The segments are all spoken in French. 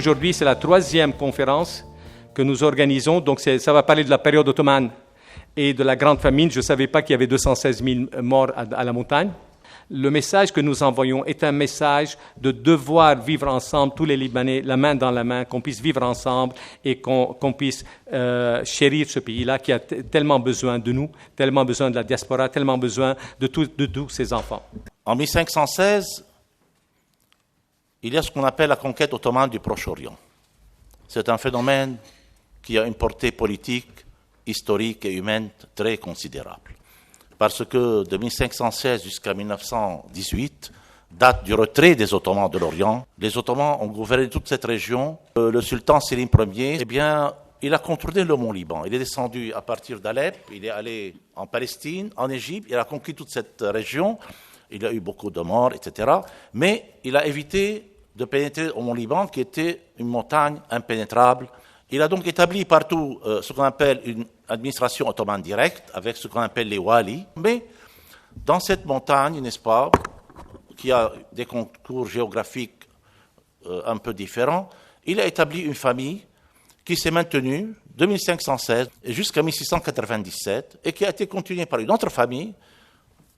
Aujourd'hui, c'est la 3e conférence que nous organisons. Donc, ça va parler de la période ottomane et de la grande famine. Je ne savais pas qu'il y avait 216 000 morts à la montagne. Le message que nous envoyons est un message de devoir vivre ensemble, tous les Libanais, la main dans la main, qu'on puisse vivre ensemble et qu'on puisse chérir ce pays-là qui a tellement besoin de nous, tellement besoin de la diaspora, tellement besoin de tous ses enfants. En 1516, il y a ce qu'on appelle la conquête ottomane du Proche-Orient. C'est un phénomène qui a une portée politique, historique et humaine très considérable. Parce que de 1516 jusqu'à 1918, date du retrait des Ottomans de l'Orient, les Ottomans ont gouverné toute cette région. Le sultan Sélim Ier, il a contrôlé le mont Liban. Il est descendu à partir d'Alep, il est allé en Palestine, en Égypte, il a conquis toute cette région. Il a eu beaucoup de morts, etc. Mais il a évité de pénétrer au mont Liban, qui était une montagne impénétrable. Il a donc établi partout ce qu'on appelle une administration ottomane directe, avec ce qu'on appelle les walis. Mais dans cette montagne, n'est-ce pas, qui a des contours géographiques un peu différents, il a établi une famille qui s'est maintenue de 1516 jusqu'à 1697 et qui a été continuée par une autre famille,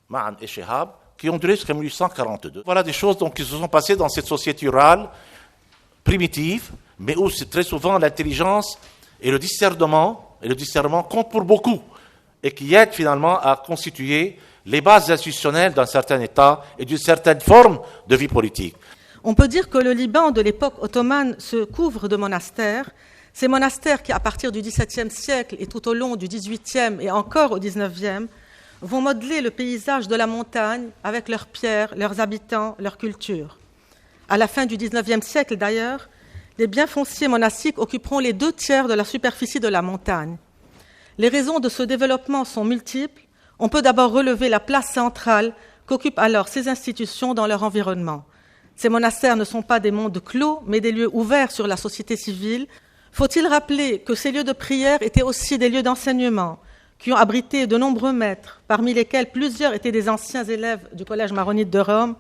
Ma'an et Shihab, qui ont duré jusqu'à 1842. Voilà des choses donc, qui se sont passées dans cette société rurale primitive, mais où c'est très souvent l'intelligence et le discernement comptent pour beaucoup et qui aident finalement à constituer les bases institutionnelles d'un certain État et d'une certaine forme de vie politique. On peut dire que le Liban de l'époque ottomane se couvre de monastères. Ces monastères qui, à partir du XVIIe siècle et tout au long du XVIIIe et encore au XIXe, vont modeler le paysage de la montagne avec leurs pierres, leurs habitants, leur culture. À la fin du XIXe siècle, d'ailleurs, les biens fonciers monastiques occuperont les 2/3 de la superficie de la montagne. Les raisons de ce développement sont multiples. On peut d'abord relever la place centrale qu'occupent alors ces institutions dans leur environnement. Ces monastères ne sont pas des mondes clos, mais des lieux ouverts sur la société civile. Faut-il rappeler que ces lieux de prière étaient aussi des lieux d'enseignement, qui ont abrité de nombreux maîtres, parmi lesquels plusieurs étaient des anciens élèves du Collège maronite de Rome,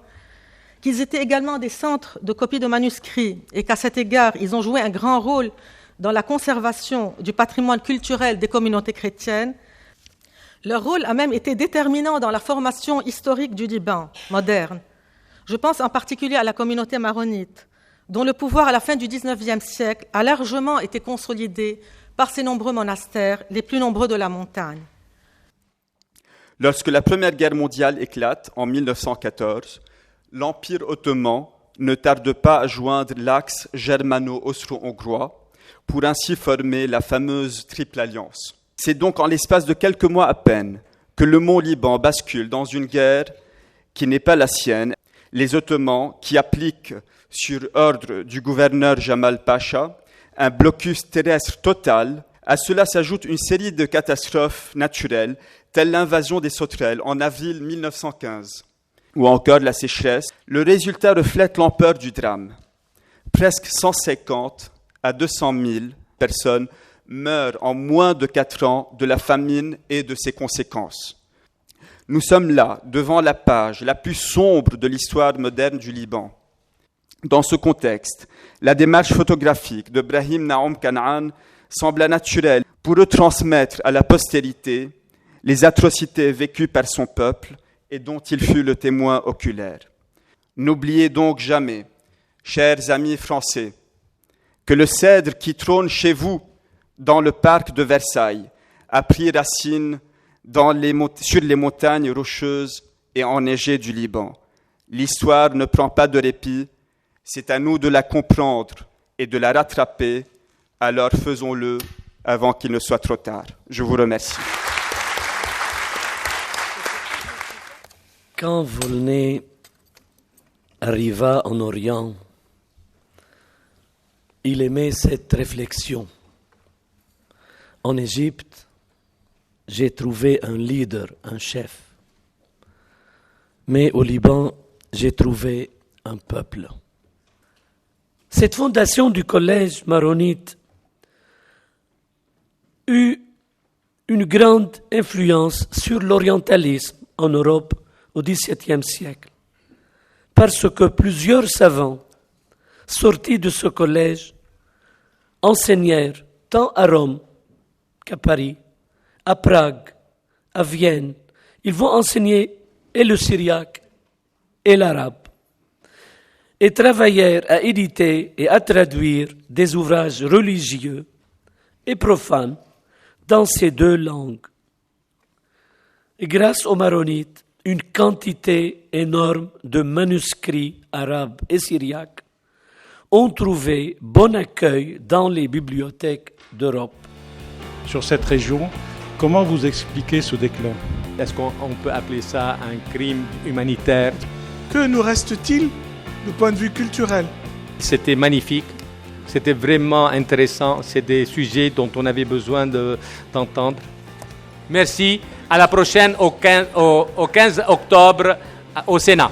qu'ils étaient également des centres de copie de manuscrits et qu'à cet égard, ils ont joué un grand rôle dans la conservation du patrimoine culturel des communautés chrétiennes. Leur rôle a même été déterminant dans la formation historique du Liban moderne. Je pense en particulier à la communauté maronite, dont le pouvoir à la fin du XIXe siècle a largement été consolidé par ces nombreux monastères, les plus nombreux de la montagne. Lorsque la Première Guerre mondiale éclate en 1914, l'Empire ottoman ne tarde pas à joindre l'axe germano-austro-hongrois pour ainsi former la fameuse Triple Alliance. C'est donc en l'espace de quelques mois à peine que le mont Liban bascule dans une guerre qui n'est pas la sienne. Les Ottomans, qui appliquent sur ordre du gouverneur Jamal Pacha un blocus terrestre total, à cela s'ajoute une série de catastrophes naturelles, telles l'invasion des sauterelles en avril 1915, ou encore la sécheresse. Le résultat reflète l'ampleur du drame. Presque 150 à 200 000 personnes meurent en moins de 4 ans de la famine et de ses conséquences. Nous sommes là, devant la page la plus sombre de l'histoire moderne du Liban. Dans ce contexte, la démarche photographique de Brahim Naoum Kanaan sembla naturelle pour retransmettre à la postérité les atrocités vécues par son peuple et dont il fut le témoin oculaire. N'oubliez donc jamais, chers amis français, que le cèdre qui trône chez vous dans le parc de Versailles a pris racine sur les montagnes rocheuses et enneigées du Liban. L'histoire ne prend pas de répit. C'est à nous de la comprendre et de la rattraper, alors faisons-le avant qu'il ne soit trop tard. Je vous remercie. Quand Volney arriva en Orient, il aimait cette réflexion. En Égypte, j'ai trouvé un leader, un chef. Mais au Liban, j'ai trouvé un peuple. Cette fondation du collège maronite eut une grande influence sur l'orientalisme en Europe au XVIIe siècle, parce que plusieurs savants sortis de ce collège enseignèrent tant à Rome qu'à Paris, à Prague, à Vienne. Ils vont enseigner et le syriaque et l'arabe, et travaillèrent à éditer et à traduire des ouvrages religieux et profanes dans ces deux langues. Et grâce aux Maronites, une quantité énorme de manuscrits arabes et syriaques ont trouvé bon accueil dans les bibliothèques d'Europe. Sur cette région, comment vous expliquez ce déclin? Est-ce qu'on peut appeler ça un crime humanitaire? Que nous reste-t-il du point de vue culturel? C'était magnifique, c'était vraiment intéressant, c'est des sujets dont on avait besoin d'entendre. Merci, à la prochaine au 15 octobre au Sénat.